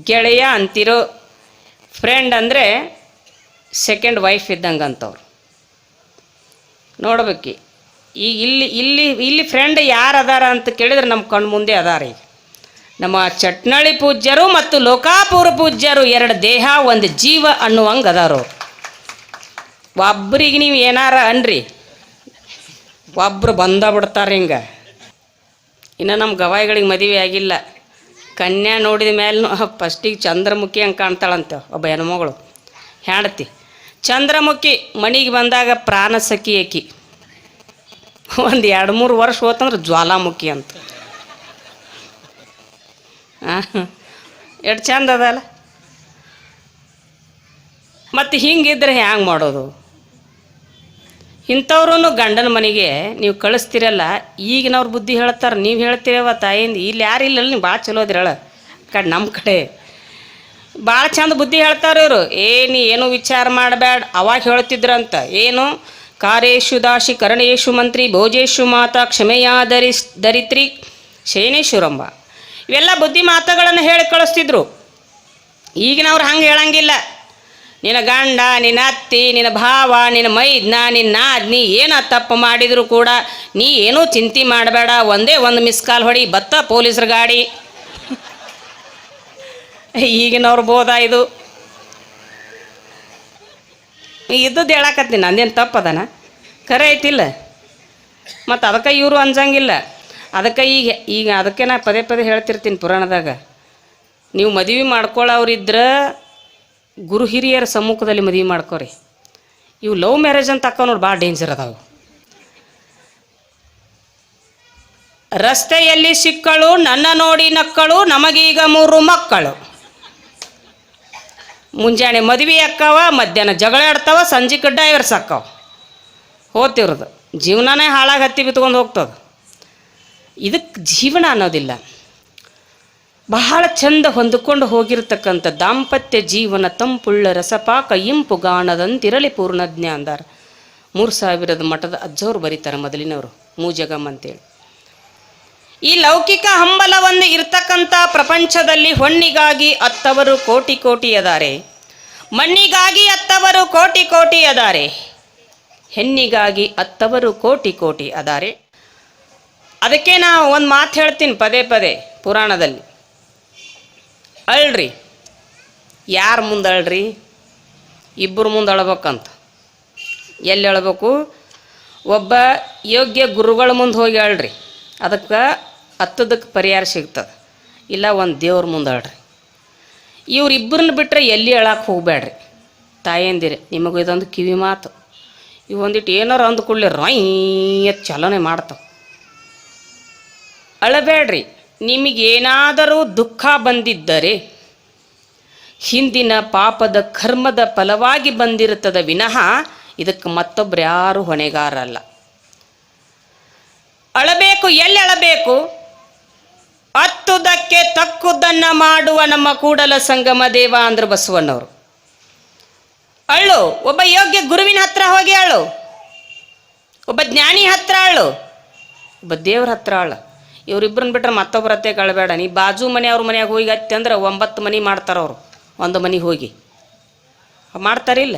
ಗೆಳೆಯ ಅಂತಿರೋ ಫ್ರೆಂಡ್ ಅಂದರೆ ಸೆಕೆಂಡ್ ವೈಫ್ ಇದ್ದಂಗೆ ಅಂತವ್ರು ನೋಡ್ಬೇಕು. ಈಗ ಇಲ್ಲಿ ಫ್ರೆಂಡ್ ಯಾರು ಅದಾರ ಅಂತ ಕೇಳಿದ್ರೆ ನಮ್ಮ ಕಣ್ಣು ಮುಂದೆ ಅದಾರ. ಈಗ ನಮ್ಮ ಚಟ್ನಳ್ಳಿ ಪೂಜ್ಯರು ಮತ್ತು ಲೋಕಾಪುರ ಪೂಜ್ಯರು ಎರಡು ದೇಹ ಒಂದು ಜೀವ ಅನ್ನುವಂಗೆ ಅದಾರು. ಒಬ್ರಿಗೆ ನೀವು ಏನಾರ ಅನ್ರಿ ಒಬ್ರು ಬಂದ ಬಿಡ್ತಾರೆ ಹಿಂಗೆ. ಇನ್ನು ನಮ್ಮ ಗವಾಯಿಗಳಿಗೆ ಮದುವೆ ಆಗಿಲ್ಲ. ಕನ್ಯಾ ನೋಡಿದ ಮೇಲೆ ಫಸ್ಟಿಗೆ ಚಂದ್ರಮುಖಿ ಹಂಗೆ ಕಾಣ್ತಾಳಂತೆ ಒಬ್ಬ ಹೆಣ್ಮಗಳು ಹೆಂಡತಿ. ಚಂದ್ರಮುಖಿ ಮನೆಗೆ ಬಂದಾಗ ಪ್ರಾಣ ಸಖಿ ಆಕಿ. ಒಂದು 2-3 ವರ್ಷ ಹೋತಂದ್ರೆ ಜ್ವಾಲಾಮುಖಿ ಅಂತ. ಎಷ್ಟು ಚಂದ ಅದಲ್ಲ. ಮತ್ತು ಹಿಂಗಿದ್ರೆ ಹ್ಯಾಂಗೆ ಮಾಡೋದು? ಇಂಥವ್ರೂ ಗಂಡನ ಮನೆಗೆ ನೀವು ಕಳಿಸ್ತೀರಲ್ಲ, ಈಗಿನವ್ರು ಬುದ್ಧಿ ಹೇಳ್ತಾರೆ. ನೀವು ಹೇಳ್ತೀರವ ತಾಯಿಂದ ಇಲ್ಲಿ ಯಾರು ಇಲ್ಲಲ್ಲ, ನೀವು ಭಾಳ ಚಲೋ ಅದಿರಳ ಕಡೆ ನಮ್ಮ ಕಡೆ ಭಾಳ ಚಂದ ಬುದ್ಧಿ ಹೇಳ್ತಾರೆ ಇವರು. ಏನು ವಿಚಾರ ಮಾಡಬೇಡ. ಅವಾಗ ಹೇಳ್ತಿದ್ರಂತ ಏನು ಕಾರ್ಯೇಶು ದಾಶಿ ಕರಣೇಶು ಮಂತ್ರಿ ಭೋಜೇಶು ಮಾತಾ ಕ್ಷಮೆಯ ದರಿತ್ರಿ ಶಯನೇಶ್ವರಂಬ. ಇವೆಲ್ಲ ಬುದ್ಧಿ ಮಾತುಗಳನ್ನು ಹೇಳಿ ಕಳಿಸ್ತಿದ್ರು. ಈಗಿನವ್ರು ಹಂಗೆ ಹೇಳಂಗಿಲ್ಲ. ನಿನ್ನ ಗಂಡ, ನಿನ್ನ ಅತ್ತಿ, ನಿನ್ನ ಭಾವ, ನಿನ್ನ ಮೈದ್ನ, ನಿನ್ನ ನಾದ್ನಿ ಏನೋ ತಪ್ಪು ಮಾಡಿದರೂ ಕೂಡ ನೀ ಏನೂ ಚಿಂತೆ ಮಾಡಬೇಡ, ಒಂದೇ ಒಂದು ಮಿಸ್ ಕಾಲ್ ಹೊಡಿ ಬತ್ತ ಪೊಲೀಸ್ರ ಗಾಡಿ. ಈಗಿನವ್ರು ಬೋದ ಇದು ಇದ್ದದ್ದು ಹೇಳಕತ್ತೀನಿ. ನಂದೇನು ತಪ್ಪದನ ಖರೆ ಐತಿಲ್ಲ. ಮತ್ತು ಅದಕ್ಕೆ ಇವರು ಅಂಜಂಗಿಲ್ಲ. ಅದಕ್ಕೆ ಈಗ ಅದಕ್ಕೆ ನಾ ಪದೇ ಹೇಳ್ತಿರ್ತೀನಿ ಪುರಾಣದಾಗ, ನೀವು ಮದುವೆ ಮಾಡ್ಕೊಳ್ಳೋರಿದ್ರೆ ಗುರು ಹಿರಿಯರ ಸಮ್ಮುಖದಲ್ಲಿ ಮದುವೆ ಮಾಡ್ಕೋರಿ. ಇವು ಲವ್ ಮ್ಯಾರೇಜ್ ಅಂತ ಹಾಕೋ ನೋಡಿ ಭಾಳ ಡೇಂಜರ್ ಅದಾವು. ರಸ್ತೆಯಲ್ಲಿ ಸಿಕ್ಕಳು ನನ್ನ ನೋಡಿ ನಕ್ಕಳು ನಮಗೀಗ 3 ಮಕ್ಕಳು. ಮುಂಜಾನೆ ಮದುವೆ ಅಕ್ಕವ, ಮಧ್ಯಾಹ್ನ ಜಗಳ ಆಡ್ತಾವ, ಸಂಜೆಗೆ ಡೈವರ್ಸ್ ಅಕ್ಕವ. ಹೋತಿರೋದು ಜೀವನನೇ ಹಾಳಾಗಿ ಹತ್ತಿ ಬಿತ್ಕೊಂಡು ಹೋಗ್ತದೆ. ಇದಕ್ಕೆ ಜೀವನ ಅನ್ನೋದಿಲ್ಲ. ಬಹಳ ಚಂದ ಹೊಂದಿಕೊಂಡು ಹೋಗಿರ್ತಕ್ಕಂಥ ದಾಂಪತ್ಯ ಜೀವನ ತಂಪುಳ್ಳ ರಸಪಾಕ ಇಂಪು ಗಾಣದಂತಿರಲಿ ಪೂರ್ಣಜ್ಞ ಅಂದಾರ. 3000 ಮಠದ ಅಜ್ಜವ್ರು ಬರೀತಾರೆ ಮೊದಲಿನವರು, ಮೂಜಗಮ್ ಅಂತೇಳಿ. ಈ ಲೌಕಿಕ ಹಂಬಲವನ್ನು ಇರ್ತಕ್ಕಂಥ ಪ್ರಪಂಚದಲ್ಲಿ ಹೊಣ್ಣಿಗಾಗಿ ಅತ್ತವರು ಕೋಟಿ ಕೋಟಿ ಅದಾರೆ, ಮಣ್ಣಿಗಾಗಿ ಅತ್ತವರು ಕೋಟಿ ಕೋಟಿ ಅದಾರೆ, ಹೆಣ್ಣಿಗಾಗಿ ಅತ್ತವರು ಕೋಟಿ ಕೋಟಿ ಅದಾರೆ. ಅದಕ್ಕೆ ನಾವು ಒಂದು ಮಾತು ಹೇಳ್ತೀನಿ ಪದೇ ಪುರಾಣದಲ್ಲಿ, ಅಳ್ರಿ. ಯಾರ ಮುಂದೆ ಅಳ್ರಿ? ಇಬ್ಬರು ಮುಂದೆ ಅಳ್ಬೇಕಂತ. ಎಲ್ಲಿ ಅಳ್ಬೇಕು? ಒಬ್ಬ ಯೋಗ್ಯ ಗುರುಗಳ ಮುಂದೆ ಹೋಗಿ ಅಳ್ರಿ, ಅದಕ್ಕೆ ಹತ್ತದಕ್ಕೆ ಪರಿಹಾರ ಸಿಗ್ತದೆ. ಇಲ್ಲ ಒಂದು ದೇವ್ರ ಮುಂದೆ ಅಳ್ರಿ. ಇವರಿಬ್ಬರನ್ನ ಬಿಟ್ಟರೆ ಎಲ್ಲಿ ಅಳಕ್ಕೆ ಹೋಗ್ಬೇಡ್ರಿ. ತಾಯಂದಿರಿ, ನಿಮಗೂ ಇದೊಂದು ಕಿವಿ ಮಾತು. ಇವು ಒಂದಿಟ್ಟು ಏನಾರು ಅಂದ್ಕೊಳ್ಳಿ ರಾಯ್ ಚಲನೆ ಮಾಡ್ತಾವೆ. ಅಳಬೇಡ್ರಿ. ನಿಮಗೇನಾದರೂ ದುಃಖ ಬಂದಿದ್ದರೆ ಹಿಂದಿನ ಪಾಪದ ಕರ್ಮದ ಫಲವಾಗಿ ಬಂದಿರುತ್ತದೆ ವಿನಃ ಇದಕ್ಕೆ ಮತ್ತೊಬ್ಬರು ಯಾರು ಹೊಣೆಗಾರಲ್ಲ. ಅಳಬೇಕು. ಎಲ್ಲಿ ಅಳಬೇಕು? ಹತ್ತುದಕ್ಕೆ ತಕ್ಕುದನ್ನು ಮಾಡುವ ನಮ್ಮ ಕೂಡಲ ಸಂಗಮ ದೇವ ಅಂದ್ರೆ ಬಸವಣ್ಣವರು. ಅಳ್ಳು. ಒಬ್ಬ ಯೋಗ್ಯ ಗುರುವಿನ ಹತ್ರ ಹೋಗಿ ಅಳು, ಒಬ್ಬ ಜ್ಞಾನಿ ಹತ್ರ ಅಳು, ಒಬ್ಬ ದೇವ್ರ ಹತ್ರ ಅಳು. ಇವರಿಬ್ಬರನ್ನ ಬಿಟ್ರೆ ಮತ್ತೊಬ್ಬರ ಹತ್ತೆ ಕಳಬೇಡ. ನೀ ಬಾಜು ಮನೆ ಅವ್ರ ಮನೆಯಾಗ ಹೋಗಿ ಹತ್ತಿ ಅಂದ್ರೆ 9 ಮನೆ ಮಾಡ್ತಾರವ್ರು. ಒಂದು ಮನೆಗೆ ಹೋಗಿ ಮಾಡ್ತಾರಿಲ್ಲ.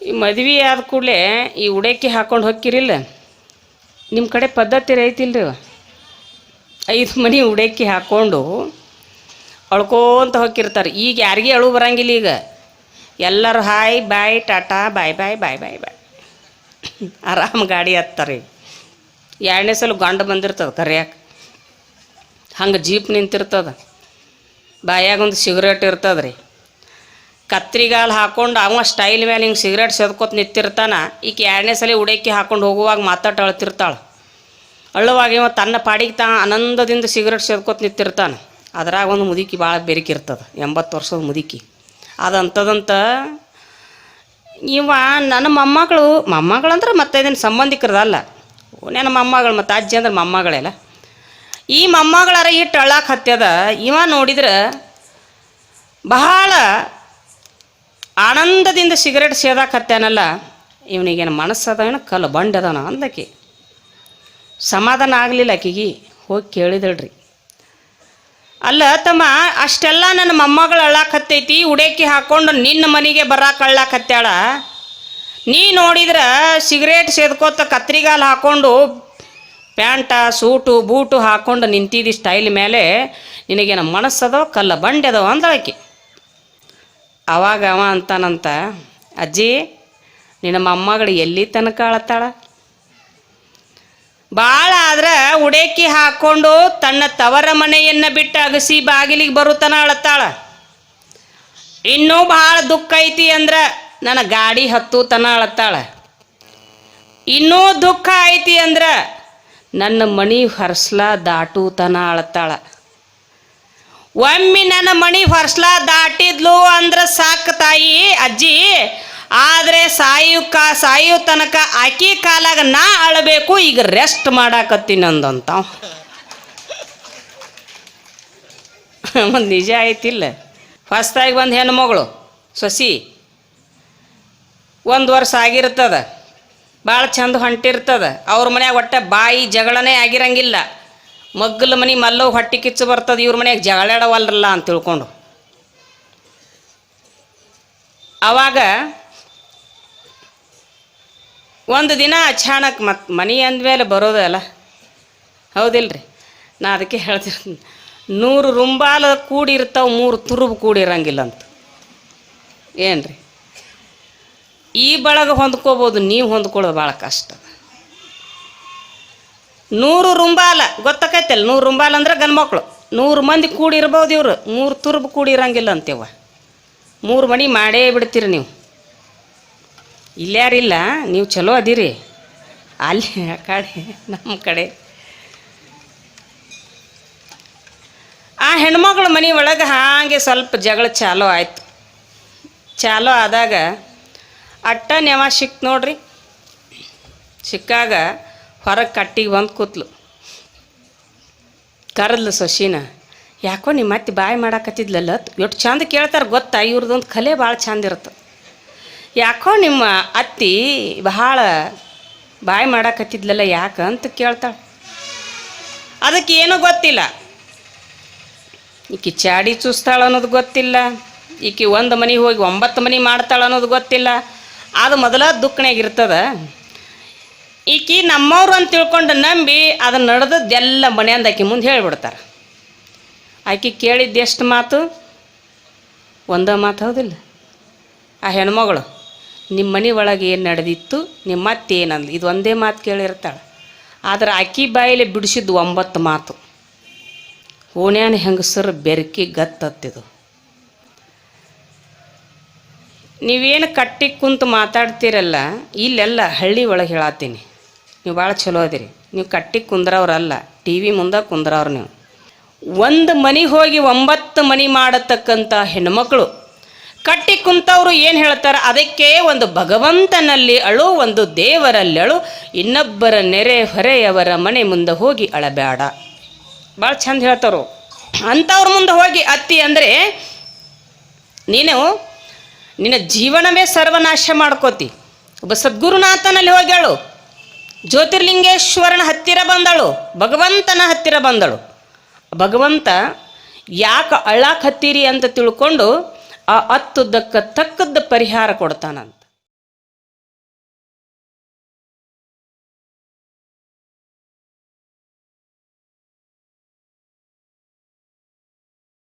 ಈ ಮದುವೆ ಆದ ಕೂಡಲೇ ಈ ಉಡೇಕಿ ಹಾಕ್ಕೊಂಡು ಹೋಗ್ಕಿರಿಲ್ಲ, ನಿಮ್ಮ ಕಡೆ ಪದ್ಧತಿ ಐತಿಲ್ರಿ. 5 ಮನೆ ಉಡೇಕಿ ಹಾಕ್ಕೊಂಡು ಅಳ್ಕೋಂತ ಹೋಗಿರ್ತಾರೆ. ಈಗ ಯಾರಿಗೆ ಅಳು ಬರಂಗಿಲ್ಲ. ಈಗ ಎಲ್ಲರೂ ಹಾಯ್ ಬಾಯ್ ಟಾಟಾ ಬಾಯ್ ಬಾಯ್ ಬಾಯ್ ಬಾಯ್ ಬಾಯ್ ಆರಾಮ್ ಗಾಡಿ ಹತ್ತಾರೆ. 2ನೇ ಸಲ ಗಂಡು ಬಂದಿರ್ತದೆ ಕರಿಯಾಕೆ. ಹಂಗೆ ಜೀಪ್ ನಿಂತಿರ್ತದೆ, ಬಾಯಾಗ ಒಂದು ಸಿಗರೇಟ್ ಇರ್ತದೆ ರೀ. ಕತ್ರಿಗಾಲು ಹಾಕ್ಕೊಂಡು ಅವ ಸ್ಟೈಲ್ ಮೇಲೆ ಹಿಂಗೆ ಸಿಗರೇಟ್ ಸೆದ್ಕೊತ ನಿಂತಿರ್ತಾನ. ಈಗ 2ನೇ ಸಲ ಉಡೇಕಿ ಹಾಕ್ಕೊಂಡು ಹೋಗುವಾಗ ಮಾತಾಟ ಅಳ್ತಿರ್ತಾಳೆ. ಅಳ್ಳುವಾಗ ಇವ ತನ್ನ ಪಾಡಿಗೆ ಆನಂದದಿಂದ ಸಿಗರೇಟ್ ಸೇದ್ಕೊತ ನಿಂತಿರ್ತಾನೆ. ಅದ್ರಾಗ ಒಂದು ಮುದುಕಿ ಭಾಳ ಬೆರಿಕಿರ್ತದೆ, 80 ವರ್ಷದ ಮುದುಕಿ. ಅದಂಥದಂತ ಇವ ನನ್ನ ಮೊಮ್ಮಗಳಂದ್ರೆ ಮತ್ತೆ ಇದನ್ನು ಸಂಬಂಧಿಕರದಲ್ಲ, ನನ್ನ ಮೊಮ್ಮಗಳು. ಮತ್ತು ಅಜ್ಜಿ ಅಂದ್ರೆ ಮೊಮ್ಮಗಳೆಲ್ಲ. ಈ ಮೊಮ್ಮಗಳರ ಇಟ್ಟು ಅಳ್ಳಾಕ ಹತ್ಯದ. ಇವ ನೋಡಿದ್ರೆ ಬಹಳ ಆನಂದದಿಂದ ಸಿಗರೇಟ್ ಸೇದಾಕ ಹತ್ಯಾನಲ್ಲ, ಇವನಿಗೇನು ಮನಸ್ಸದನ ಕಲ್ಲು ಬಂಡದನ ಅಂದಕ್ಕೆ ಸಮಾಧಾನ ಆಗಲಿಲ್ಲ. ಆಕೆಗೆ ಹೋಗಿ ಕೇಳಿದಳ್ರಿ, ಅಲ್ಲ ತಮ್ಮ, ಅಷ್ಟೆಲ್ಲ ನನ್ನ ಮೊಮ್ಮಗಳು ಅಳ್ಳಾಕತ್ತೈತಿ, ಉಡೇಕಿ ಹಾಕೊಂಡು ನಿನ್ನ ಮನೆಗೆ ಬರಾಕ ಅಳ್ಳಾಕತ್ಯಾಳ. ನೀ ನೋಡಿದ್ರೆ ಸಿಗರೇಟ್ ಸೇದ್ಕೋತ ಕತ್ರಿಗಾಲು ಹಾಕ್ಕೊಂಡು ಪ್ಯಾಂಟ ಸೂಟು ಬೂಟು ಹಾಕ್ಕೊಂಡು ನಿಂತಿದ್ದಿ ಸ್ಟೈಲ್ ಮೇಲೆ, ನಿನಗೇನು ಮನಸ್ಸದೋ ಕಲ್ಲ ಬಂಡೆ ಅದೋ ಅಂದಳಕಿ. ಅವಾಗ ಅವ ಅಂತಾನಂತ, ಅಜ್ಜಿ ನಿನ್ನ ಮೊಮ್ಮಗಳು ಎಲ್ಲಿ ತನಕ ಅಳತ್ತಾಳ? ಭಾಳ ಆದ್ರೆ ಉಡೇಕಿ ಹಾಕ್ಕೊಂಡು ತನ್ನ ತವರ ಮನೆಯನ್ನು ಬಿಟ್ಟು ಅಗಸಿ ಬಾಗಿಲಿಗೆ ಬರುತ್ತಾನ ಅಳತ್ತಾಳ. ಇನ್ನೂ ಭಾಳ ದುಃಖ ಐತಿ ಅಂದ್ರೆ ನನ್ನ ಗಾಡಿ ಹತ್ತು ತನ ಅಳತ್ತಾಳ. ಇನ್ನೂ ದುಃಖ ಐತಿ ಅಂದ್ರೆ ನನ್ನ ಮಣಿ ಹೊರ್ಸ್ಲ ದಾಟು ತನ ಅಳತ್ತಾಳ. ಒಮ್ಮೆ ನನ್ನ ಮಣಿ ಹೊರ್ಸ್ಲ ದಾಟಿದ್ಲು ಅಂದ್ರೆ ಸಾಕು ತಾಯಿ ಅಜ್ಜಿ, ಆದರೆ ಸಾಯು ತನಕ ಆಕಿ ಕಾಲಾಗ ನಾ ಅಳಬೇಕು, ಈಗ ರೆಸ್ಟ್ ಮಾಡಾಕತ್ತೀನಿ ಅಂದಂತ. ಒಂದು ನಿಜ ಐತಿಲ್ಲ. ಹೊಸ್ದಾಗಿ ಒಂದು ಹೆಣ್ಮಗಳು ಸೊಸಿ 1 ವರ್ಷ ಆಗಿರ್ತದ, ಭಾಳ ಚಂದ ಹೊಂಟಿರ್ತದ. ಅವ್ರ ಮನ್ಯಾಗ ಒಟ್ಟೆ ಬಾಯಿ ಜಗಳನೇ ಆಗಿರಂಗಿಲ್ಲ. ಮಗ್ಗಲ ಮನೆ ಮಲ್ಲೋ ಹೊಟ್ಟೆ ಕಿಚ್ಚು ಬರ್ತದೆ, ಇವ್ರ ಮನ್ಯಾಗ ಜಗಳಾಡವಲ್ರಲ್ಲ ಅಂತ ತಿಳ್ಕೊಂಡು. ಆವಾಗ ಒಂದು ದಿನ ಅಚಾನಕ್ ಮತ್ತು ಮನೆ ಅಂದಮೇಲೆ ಬರೋದಲ್ಲ, ಹೌದಿಲ್ರಿ? ನಾ ಅದಕ್ಕೆ ಹೇಳ್ತೀನಿ, 100 ರುಂಬಾಲ ಕೂಡಿರ್ತಾವೆ, 3 ತುರುಬು ಕೂಡಿರಂಗಿಲ್ಲ ಅಂತ. ಏನು ರೀ, ಈ ಬಳಗ ಹೊಂದ್ಕೋಬೋದು, ನೀವು ಹೊಂದ್ಕೊಳ್ಳೋದು ಭಾಳ ಕಷ್ಟ. 100 ರುಂಬಾಲ ಗೊತ್ತಾಕೈತಲ್ಲ, 100 ರುಂಬಾಲ ಅಂದ್ರೆ ಗಂಡ್ಮಕ್ಳು. 100 ಮಂದಿ ಕೂಡಿರ್ಬೋದು, ಇವರು 3 ತುರುಬು ಕೂಡಿರಂಗಿಲ್ಲ ಅಂತೇವ. 3 ಮಣಿ ಮಾಡೇ ಬಿಡ್ತೀರಿ ನೀವು. ಇಲ್ಯಾರಿಲ್ಲ, ನೀವು ಚಲೋ ಅದಿರಿ. ಅಲ್ಲಿ ಆ ಕಡೆ ನಮ್ಮ ಕಡೆ ಆ ಹೆಣ್ಮಕ್ಳು ಮನೆ ಒಳಗೆ ಹಾಗೆ ಸ್ವಲ್ಪ ಜಗಳ ಚಾಲೋ ಆಯ್ತು. ಚಾಲೋ ಆದಾಗ ಅಟ್ಟ ನೆವ ಸಿಕ್ತು ನೋಡ್ರಿ. ಸಿಕ್ಕಾಗ ಹೊರಗೆ ಕಟ್ಟಿಗೆ ಬಂದು ಕೂತ್ಲು. ಕರೆದ್ಲು ಸೊಸಿನ, ಯಾಕೋ ನಿಮ್ಮ ಅತ್ತೆ ಬಾಯಿ ಮಾಡಾಕತ್ತಿದ್ಲಲ್ಲ, ಎಷ್ಟು ಚಂದ ಕೇಳ್ತಾರೆ ಗೊತ್ತಾ, ಇವ್ರದ್ದೊಂದು ಕಲೆ ಭಾಳ ಚಂದ ಇರುತ್ತೆ. ಯಾಕೋ ನಿಮ್ಮ ಅತ್ತಿ ಭಾಳ ಬಾಯಿ ಮಾಡಾಕತ್ತಿದ್ಲಲ್ಲ ಯಾಕೆ ಅಂತ ಕೇಳ್ತಾಳೆ. ಅದಕ್ಕೆ ಏನೂ ಗೊತ್ತಿಲ್ಲ. ಈಕಿ ಚಾಡಿ ಚೂಸ್ತಾಳ ಅನ್ನೋದು ಗೊತ್ತಿಲ್ಲ, ಈಕಿ 1 ಮನೆಗೆ ಹೋಗಿ 9 ಮನೆ ಮಾಡ್ತಾಳೆ ಅನ್ನೋದು ಗೊತ್ತಿಲ್ಲ. ಅದು ಮೊದಲ ದುಃಖನಾಗಿರ್ತದ. ಈಕಿ ನಮ್ಮವ್ರು ಅಂತ ತಿಳ್ಕೊಂಡು ನಂಬಿ ಅದನ್ನು ನಡೆದದ್ದೆಲ್ಲ ಮನೆಯಿಂದ ಆಕಿ ಮುಂದೆ ಹೇಳಿಬಿಡ್ತಾರೆ. ಆಕಿ ಕೇಳಿದ್ದು ಎಷ್ಟು ಮಾತು? 1 ಮಾತು, ಹೌದಿಲ್ಲ? ಆ ಹೆಣ್ಮಗಳು ನಿಮ್ಮ ಮನೆ ಒಳಗೆ ಏನು ನಡೆದಿತ್ತು, ನಿಮ್ಮ ಅತ್ತೆ ಏನಂದ್ಲು, ಇದು ಒಂದೇ ಮಾತು ಕೇಳಿರ್ತಾಳೆ. ಆದ್ರೆ ಆಕಿ ಬಾಯಲ್ಲಿ ಬಿಡಿಸಿದ್ದು 9 ಮಾತು. ಓಣ್ಯಾನ ಹೆಂಗಸರು ಬೆರಕಿ ಗತ್ತತ್ತಿದು. ನೀವೇನು ಕಟ್ಟಿ ಕುಂತು ಮಾತಾಡ್ತೀರಲ್ಲ, ಇಲ್ಲೆಲ್ಲ ಹಳ್ಳಿ ಒಳಗೆ ಹೇಳತ್ತೀನಿ, ನೀವು ಭಾಳ ಚಲೋ ಅದಿರಿ. ನೀವು ಕಟ್ಟಿ ಕುಂದ್ರವ್ರಲ್ಲ, ಟಿ ವಿ ಮುಂದೆ ಕುಂದ್ರವ್ರು ನೀವು. 1 ಮನೆಗೆ ಹೋಗಿ 9 ಮನೆ ಮಾಡತಕ್ಕಂಥ ಹೆಣ್ಮಕ್ಳು ಕಟ್ಟಿ ಕುಂತವರು ಏನು ಹೇಳ್ತಾರೆ, ಅದಕ್ಕೆ ಒಂದು ಭಗವಂತನಲ್ಲಿ ಅಳು, ಒಂದು ದೇವರಲ್ಲಿ ಅಳು, ಇನ್ನೊಬ್ಬರ ನೆರೆ ಹೊರೆಯವರ ಮನೆ ಮುಂದೆ ಹೋಗಿ ಅಳಬೇಡ. ಭಾಳ ಚಂದ ಹೇಳ್ತಾರು. ಅಂಥವ್ರ ಮುಂದೆ ಹೋಗಿ ಅತ್ತಿ ಅಂದರೆ ನೀನು ನಿನ್ನ ಜೀವನವೇ ಸರ್ವನಾಶ ಮಾಡ್ಕೋತಿ. ಒಬ್ಬ ಸದ್ಗುರುನಾಥನಲ್ಲಿ ಹೋಗಿ ಅಳು, ಜ್ಯೋತಿರ್ಲಿಂಗೇಶ್ವರನ ಹತ್ತಿರ ಬಂದಳು, ಭಗವಂತನ ಹತ್ತಿರ ಬಂದಳು. ಭಗವಂತ ಯಾಕೆ ಅಳ್ಳಾಕ್ ಹತ್ತೀರಿ ಅಂತ ತಿಳ್ಕೊಂಡು ಆ 10ಕ್ಕೆ ತಕ್ಕದ್ದು ಪರಿಹಾರ ಕೊಡ್ತಾನಂತ.